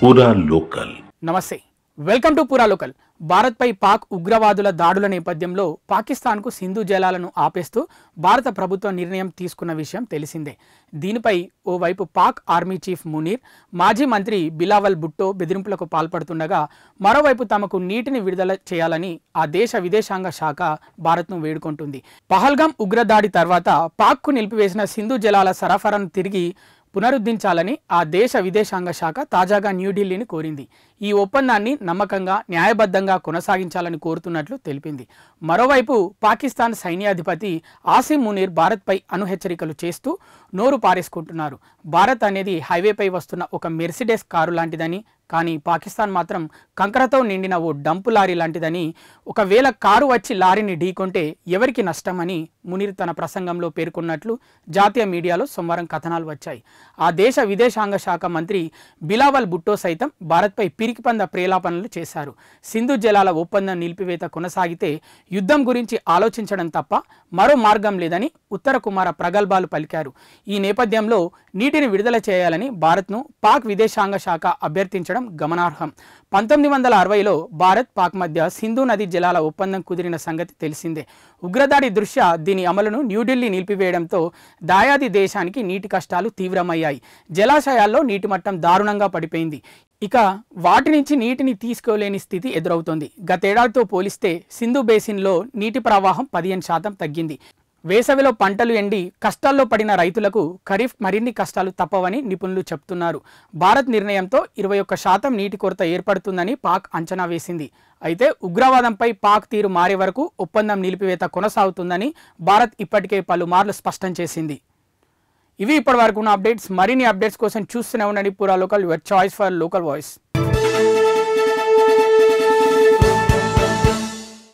పూరా లోకల్. నమస్తే, welcome to పూరా లోకల్. భారత్పై పాక్ ఉగ్రవాదుల దాడుల నేపథ్యంలో పాకిస్తాన్కు సింధు జలాలను ఆపేస్తూ భారత ప్రభుత్వం నిర్ణయం తీసుకున్న విషయం తెలిసిందే. దీనిపై ఓవైపు పాక్ ఆర్మీ చీఫ్ మునీర్, మాజీ మంత్రి బిలావల్ భుట్టో బెదిరింపులకు పాల్పడుతుండగా, మరోవైపు తమకు నీటిని విడుదల చేయాలని ఆ దేశ విదేశాంగ శాఖ భారత్ను వేడుకుంటుంది. పహల్గామ్ ఉగ్రదాడి తర్వాత పాక్కు నిలిపివేసిన సింధు జలాల సరఫరాను తిరిగి పునరుద్ధరించాలని ఆ దేశ విదేశాంగ శాఖ తాజాగా న్యూఢిల్లీని కోరింది. ఈ ఒప్పందాన్ని నమ్మకంగా, న్యాయబద్ధంగా కొనసాగించాలని కోరుతున్నట్లు తెలిపింది. మరోవైపు పాకిస్తాన్ సైన్యాధిపతి ఆసిమ్ మునీర్ భారత్పై హెచ్చరికలు చేస్తూ నోరు పారేసుకుంటున్నారు. భారత్ అనేది హైవేపై వస్తున్న ఒక మెర్సిడెస్ కారు లాంటిదని, కానీ పాకిస్తాన్ మాత్రం కంకరతో నిండిన ఓ డంపు లారీ లాంటిదని, ఒకవేళ కారు వచ్చి లారీని ఢీకొంటే ఎవరికి నష్టమని మునీర్ తన ప్రసంగంలో పేర్కొన్నట్లు జాతీయ మీడియాలో సోమవారం కథనాలు వచ్చాయి. ఆ దేశ విదేశాంగ శాఖ మంత్రి బిలావల్ భుట్టో సైతం భారత్పై పిరికిపంద ప్రేలాపనలు చేశారు. సింధు జలాల ఒప్పందం నిలిపివేత కొనసాగితే యుద్ధం గురించి ఆలోచించడం తప్ప మరో మార్గం లేదని ఉత్తర కుమార ప్రగల్భాలు పలికారు. ఈ నేపథ్యంలో నీటిని విడుదల చేయాలని భారత్ను పాక్ విదేశాంగ శాఖ అభ్యర్థించడం గమనార్హం. 1960లో భారత్ పాక్ మధ్య సింధు నది జలాల ఒప్పందం కుదిరిన సంగతి తెలిసిందే. ఉగ్రదాడి దృష్ట్యా దీని అమలును న్యూఢిల్లీ నిలిపివేయడంతో దాయాది దేశానికి నీటి కష్టాలు తీవ్రమయ్యాయి. జలాశయాల్లో నీటి మట్టం దారుణంగా పడిపోయింది. ఇక వాటి నుంచి నీటిని తీసుకోలేని స్థితి ఎదురవుతోంది. గతేడాదితో పోలిస్తే సింధు బేసిన్లో నీటి ప్రవాహం 15% తగ్గింది. వేసవిలో పంటలు ఎండి కష్టాల్లో పడిన రైతులకు ఖరీఫ్ మరిన్ని కష్టాలు తప్పవని నిపుణులు చెప్తున్నారు. భారత్ నిర్ణయంతో 21% నీటి కొరత ఏర్పడుతుందని పాక్ అంచనా వేసింది. అయితే ఉగ్రవాదంపై పాక్ తీరు మారే వరకు ఒప్పందం నిలిపివేత కొనసాగుతుందని భారత్ ఇప్పటికే పలుమార్లు స్పష్టం చేసింది. ఇవి ఇప్పటివరకు ఉన్న అప్డేట్స్. మరిన్ని అప్డేట్స్ కోసం చూస్తూనే ఉండండి పూరా local, your choice for local voice.